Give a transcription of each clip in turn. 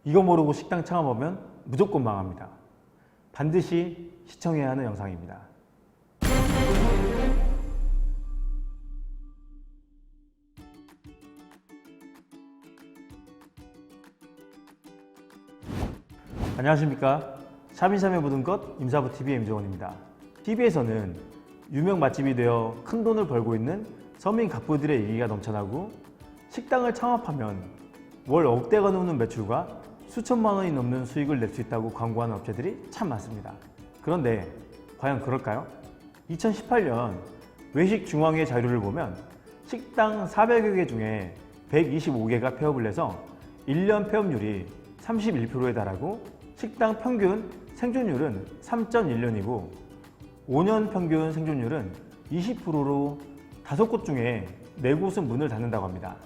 이거 모르고 식당 창업하면 무조건 망합니다. 반드시 시청해야 하는 영상입니다. 안녕하십니까. 샤인샴의 모든 것 임사부TV의 임종원입니다. TV에서는 유명 맛집이 되어 큰 돈을 벌고 있는 서민 갑부들의 얘기가 넘쳐나고, 식당을 창업하면 월 억대가 넘는 매출과 수천만 원이 넘는 수익을 낼 수 있다고 광고하는 업체들이 참 많습니다. 그런데 과연 그럴까요? 2018년 외식중앙회 자료를 보면 식당 400여 개 중에 125개가 폐업을 해서 1년 폐업률이 31%에 달하고, 식당 평균 생존율은 3.1년이고 5년 평균 생존율은 20%로 5곳 중에 4곳은 문을 닫는다고 합니다.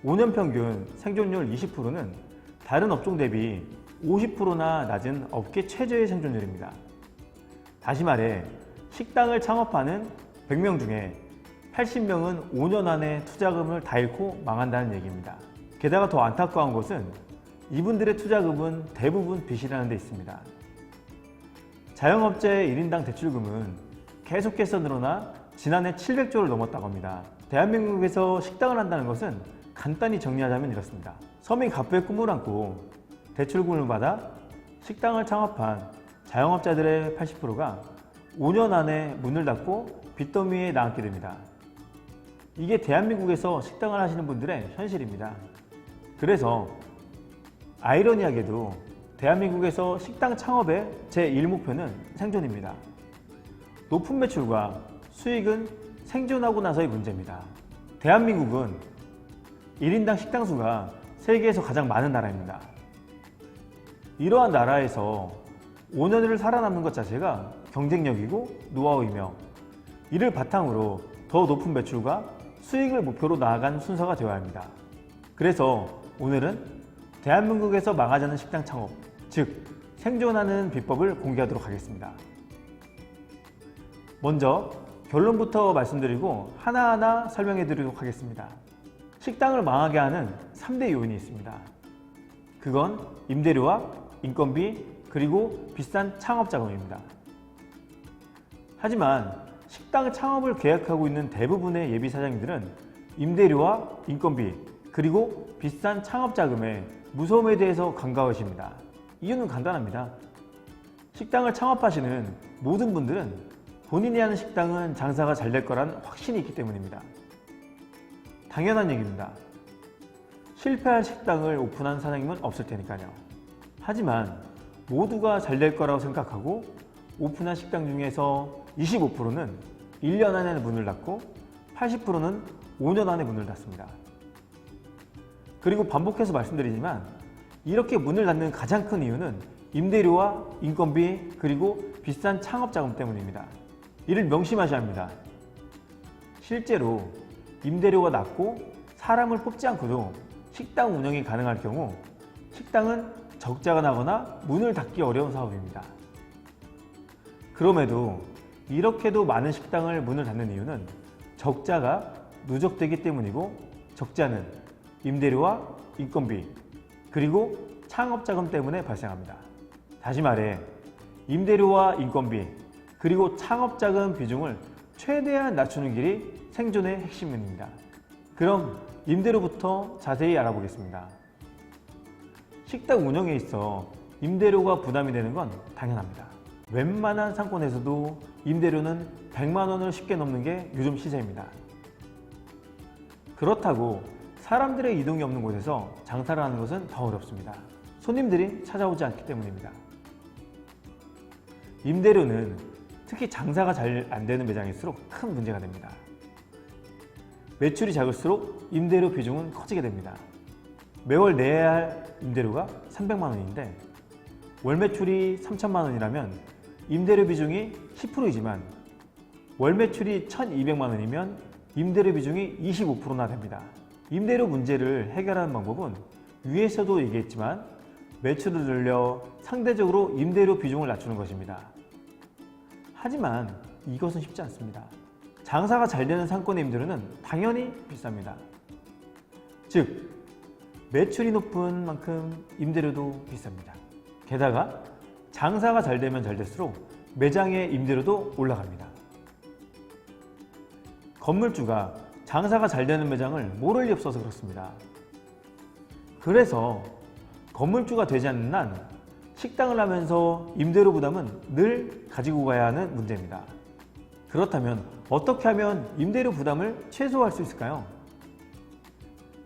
5년 평균 생존율 20%는 다른 업종 대비 50%나 낮은 업계 최저의 생존율입니다. 다시 말해 식당을 창업하는 100명 중에 80명은 5년 안에 투자금을 다 잃고 망한다는 얘기입니다. 게다가 더 안타까운 것은 이분들의 투자금은 대부분 빚이라는 데 있습니다. 자영업자의 1인당 대출금은 계속해서 늘어나 지난해 700조를 넘었다고 합니다. 대한민국에서 식당을 한다는 것은 간단히 정리하자면 이렇습니다. 서민 갑부의 꿈을 안고 대출금을 받아 식당을 창업한 자영업자들의 80%가 5년 안에 문을 닫고 빚더미에 나앉게 됩니다. 이게 대한민국에서 식당을 하시는 분들의 현실입니다. 그래서 아이러니하게도 대한민국에서 식당 창업의 제1목표는 생존입니다. 높은 매출과 수익은 생존하고 나서의 문제입니다. 대한민국은 1인당 식당 수가 세계에서 가장 많은 나라입니다. 이러한 나라에서 5년을 살아남는 것 자체가 경쟁력이고 노하우이며, 이를 바탕으로 더 높은 매출과 수익을 목표로 나아간 순서가 되어야 합니다. 그래서 오늘은 대한민국에서 망하지 않는 식당 창업, 즉 생존하는 비법을 공개하도록 하겠습니다. 먼저 결론부터 말씀드리고 하나하나 설명해 드리도록 하겠습니다. 식당을 망하게 하는 3대 요인이 있습니다. 그건 임대료와 인건비, 그리고 비싼 창업 자금입니다. 하지만 식당 창업을 계획하고 있는 대부분의 예비 사장님들은 임대료와 인건비, 그리고 비싼 창업 자금의 무서움에 대해서 간과하십니다. 이유는 간단합니다. 식당을 창업하시는 모든 분들은 본인이 하는 식당은 장사가 잘 될 거란 확신이 있기 때문입니다. 당연한 얘기입니다. 실패할 식당을 오픈한 사장님은 없을 테니까요. 하지만 모두가 잘 될 거라고 생각하고 오픈한 식당 중에서 25%는 1년 안에 문을 닫고 80%는 5년 안에 문을 닫습니다. 그리고 반복해서 말씀드리지만 이렇게 문을 닫는 가장 큰 이유는 임대료와 인건비, 그리고 비싼 창업 자금 때문입니다. 이를 명심하셔야 합니다. 실제로 임대료가 낮고 사람을 뽑지 않고도 식당 운영이 가능할 경우 식당은 적자가 나거나 문을 닫기 어려운 사업입니다. 그럼에도 이렇게도 많은 식당을 문을 닫는 이유는 적자가 누적되기 때문이고, 적자는 임대료와 인건비, 그리고 창업자금 때문에 발생합니다. 다시 말해 임대료와 인건비, 그리고 창업자금 비중을 최대한 낮추는 길이 생존의 핵심입니다. 그럼 임대료부터 자세히 알아보겠습니다. 식당 운영에 있어 임대료가 부담이 되는 건 당연합니다. 웬만한 상권에서도 임대료는 100만 원을 쉽게 넘는 게 요즘 시세입니다. 그렇다고 사람들의 이동이 없는 곳에서 장사를 하는 것은 더 어렵습니다. 손님들이 찾아오지 않기 때문입니다. 임대료는 특히 장사가 잘 안 되는 매장일수록 큰 문제가 됩니다. 매출이 작을수록 임대료 비중은 커지게 됩니다. 매월 내야 할 임대료가 300만 원인데 월 매출이 3천만 원이라면 임대료 비중이 10%이지만 월 매출이 1,200만 원이면 임대료 비중이 25%나 됩니다. 임대료 문제를 해결하는 방법은 위에서도 얘기했지만 매출을 늘려 상대적으로 임대료 비중을 낮추는 것입니다. 하지만 이것은 쉽지 않습니다. 장사가 잘 되는 상권의 임대료는 당연히 비쌉니다. 즉 매출이 높은 만큼 임대료도 비쌉니다. 게다가 장사가 잘 되면 잘 될수록 매장의 임대료도 올라갑니다. 건물주가 장사가 잘 되는 매장을 모를 리 없어서 그렇습니다. 그래서 건물주가 되지 않는 한 식당을 하면서 임대료 부담은 늘 가지고 가야 하는 문제입니다. 그렇다면 어떻게 하면 임대료 부담을 최소화할 수 있을까요?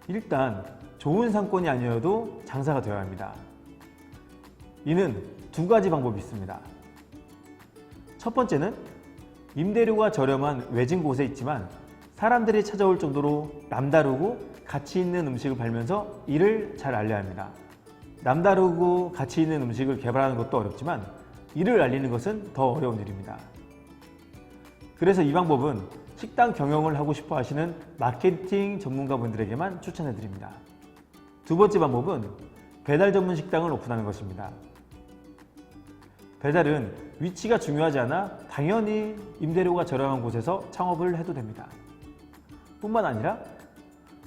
일단 좋은 상권이 아니어도 장사가 되어야 합니다. 이는 두 가지 방법이 있습니다. 첫 번째는 임대료가 저렴한 외진 곳에 있지만 사람들이 찾아올 정도로 남다르고 가치 있는 음식을 팔면서 이를 잘 알려야 합니다. 남다르고 가치 있는 음식을 개발하는 것도 어렵지만 이를 알리는 것은 더 어려운 일입니다. 그래서 이 방법은 식당 경영을 하고 싶어 하시는 마케팅 전문가분들에게만 추천해 드립니다. 두 번째 방법은 배달 전문 식당을 오픈하는 것입니다. 배달은 위치가 중요하지 않아 당연히 임대료가 저렴한 곳에서 창업을 해도 됩니다. 뿐만 아니라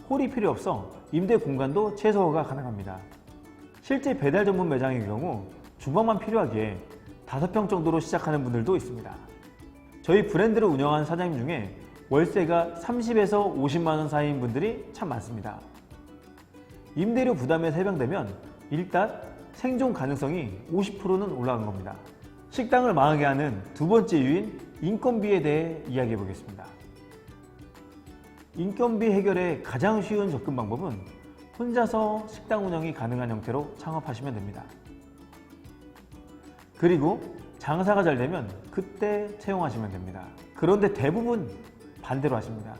홀이 필요 없어 임대 공간도 최소화가 가능합니다. 실제 배달 전문 매장의 경우 주방만 필요하기에 5평 정도로 시작하는 분들도 있습니다. 저희 브랜드를 운영하는 사장님 중에 월세가 30에서 50만 원 사이인 분들이 참 많습니다. 임대료 부담에 해당되면 일단 생존 가능성이 50%는 올라간 겁니다. 식당을 망하게 하는 두 번째 이유인 인건비에 대해 이야기해 보겠습니다. 인건비 해결의 가장 쉬운 접근 방법은 혼자서 식당 운영이 가능한 형태로 창업하시면 됩니다. 그리고 장사가 잘 되면 그때 채용하시면 됩니다. 그런데 대부분 반대로 하십니다.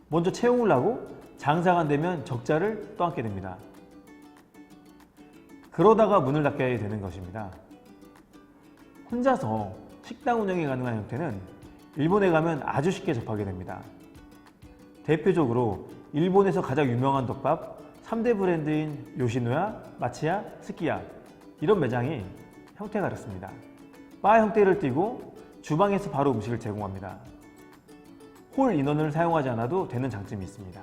먼저 채용을 하고 장사가 안 되면 적자를 떠안게 됩니다. 그러다가 문을 닫게 되는 것입니다. 혼자서 식당 운영이 가능한 형태는 일본에 가면 아주 쉽게 접하게 됩니다. 대표적으로 일본에서 가장 유명한 덮밥 3대 브랜드인 요시노야, 마치야, 스키야 이런 매장이 형태가 그렇습니다. 바 형태를 띠고 주방에서 바로 음식을 제공합니다. 홀 인원을 사용하지 않아도 되는 장점이 있습니다.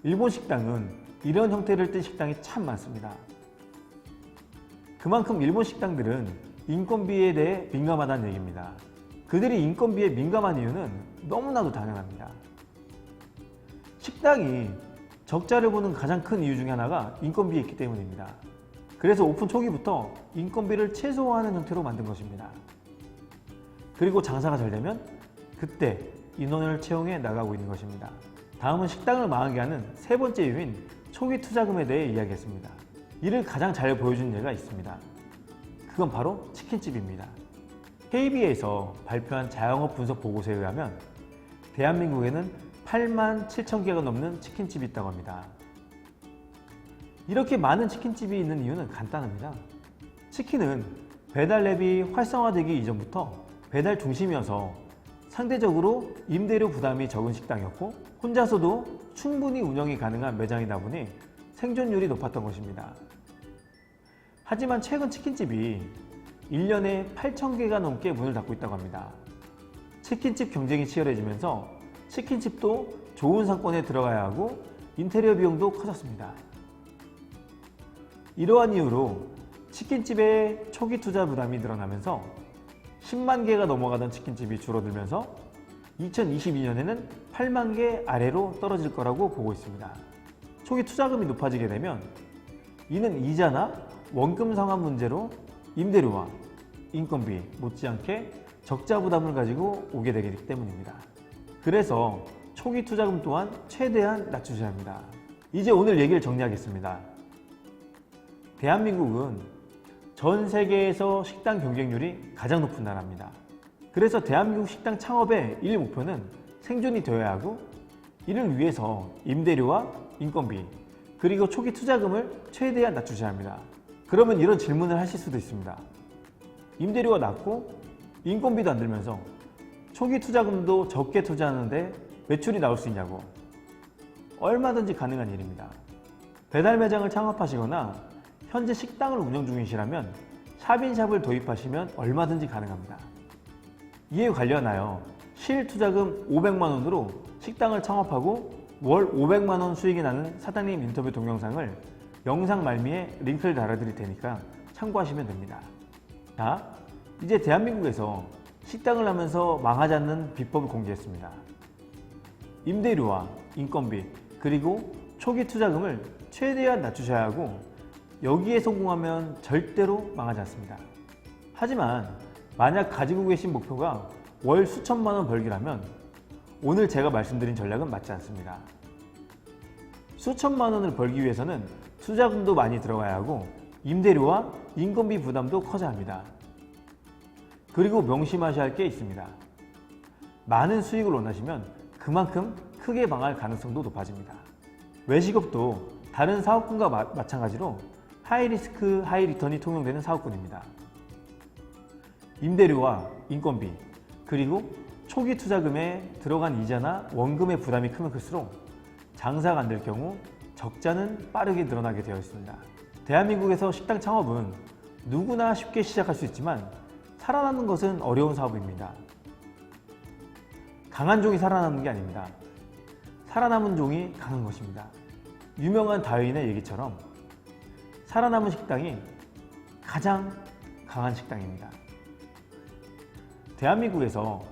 일본 식당은 이런 형태를 띤 식당이 참 많습니다. 그만큼 일본 식당들은 인건비에 대해 민감하다는 얘기입니다. 그들이 인건비에 민감한 이유는 너무나도 당연합니다. 식당이 적자를 보는 가장 큰 이유 중에 하나가 인건비에 있기 때문입니다. 그래서 오픈 초기부터 인건비를 최소화하는 형태로 만든 것입니다. 그리고 장사가 잘 되면 그때 인원을 채용해 나가고 있는 것입니다. 다음은 식당을 망하게 하는 세 번째 이유인 초기 투자금에 대해 이야기했습니다. 이를 가장 잘 보여준 예가 있습니다. 그건 바로 치킨집입니다. KB에서 발표한 자영업 분석 보고서에 의하면 대한민국에는 8만 7천 개가 넘는 치킨집이 있다고 합니다. 이렇게 많은 치킨집이 있는 이유는 간단합니다. 치킨은 배달 앱이 활성화되기 이전부터 배달 중심이어서 상대적으로 임대료 부담이 적은 식당이었고 혼자서도 충분히 운영이 가능한 매장이다 보니 생존율이 높았던 것입니다. 하지만 최근 치킨집이 1년에 8,000개가 넘게 문을 닫고 있다고 합니다. 치킨집 경쟁이 치열해지면서 치킨집도 좋은 상권에 들어가야 하고 인테리어 비용도 커졌습니다. 이러한 이유로 치킨집의 초기 투자 부담이 늘어나면서 10만 개가 넘어가던 치킨집이 줄어들면서 2022년에는 8만 개 아래로 떨어질 거라고 보고 있습니다. 초기 투자금이 높아지게 되면 이는 이자나 원금 상환 문제로 임대료와 인건비 못지않게 적자 부담을 가지고 오게 되기 때문입니다. 그래서 초기 투자금 또한 최대한 낮추셔야 합니다. 이제 오늘 얘기를 정리하겠습니다. 대한민국은 전 세계에서 식당 경쟁률이 가장 높은 나라입니다. 그래서 대한민국 식당 창업의 1 목표는 생존이 되어야 하고 이를 위해서 임대료와 인건비 그리고 초기 투자금을 최대한 낮추셔야 합니다. 그러면 이런 질문을 하실 수도 있습니다. 임대료가 낮고 인건비도 안 들면서 초기 투자금도 적게 투자하는데 매출이 나올 수 있냐고. 얼마든지 가능한 일입니다. 배달 매장을 창업하시거나 현재 식당을 운영 중이시라면 샵인샵을 도입하시면 얼마든지 가능합니다. 이에 관련하여 실투자금 500만 원으로 식당을 창업하고 월 500만 원 수익이 나는 사장님 인터뷰 동영상을 영상 말미에 링크를 달아드릴 테니까 참고하시면 됩니다. 자, 이제 대한민국에서 식당을 하면서 망하지 않는 비법을 공개했습니다. 임대료와 인건비 그리고 초기 투자금을 최대한 낮추셔야 하고 여기에 성공하면 절대로 망하지 않습니다. 하지만 만약 가지고 계신 목표가 월 수천만 원 벌기라면 오늘 제가 말씀드린 전략은 맞지 않습니다. 수천만 원을 벌기 위해서는 투자금도 많이 들어가야 하고 임대료와 인건비 부담도 커져야 합니다. 그리고 명심하셔야 할 게 있습니다. 많은 수익을 원하시면 그만큼 크게 망할 가능성도 높아집니다. 외식업도 다른 사업군과 마찬가지로 하이리스크 하이리턴이 통용되는 사업군입니다. 임대료와 인건비 그리고 초기 투자금에 들어간 이자나 원금의 부담이 크면 클수록 장사가 안 될 경우 적자는 빠르게 늘어나게 되어 있습니다. 대한민국에서 식당 창업은 누구나 쉽게 시작할 수 있지만 살아남는 것은 어려운 사업입니다. 강한 종이 살아남는 게 아닙니다. 살아남은 종이 강한 것입니다. 유명한 다윈의 얘기처럼 살아남은 식당이 가장 강한 식당입니다. 대한민국에서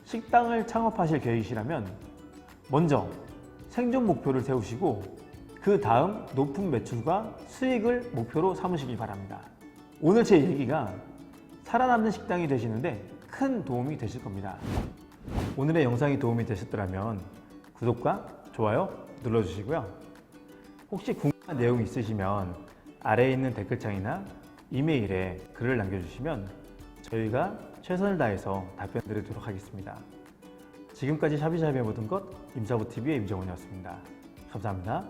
식당을 창업하실 계획이시라면 먼저 생존 목표를 세우시고 그 다음 높은 매출과 수익을 목표로 삼으시기 바랍니다. 오늘 제 얘기가 살아남는 식당이 되시는데 큰 도움이 되실 겁니다. 오늘의 영상이 도움이 되셨더라면 구독과 좋아요 눌러주시고요. 혹시 궁금한 내용이 있으시면 아래에 있는 댓글창이나 이메일에 글을 남겨주시면 저희가 최선을 다해서 답변 드리도록 하겠습니다. 지금까지 샤비샤비의 모든 것 임사부TV의 임정원이었습니다. 감사합니다.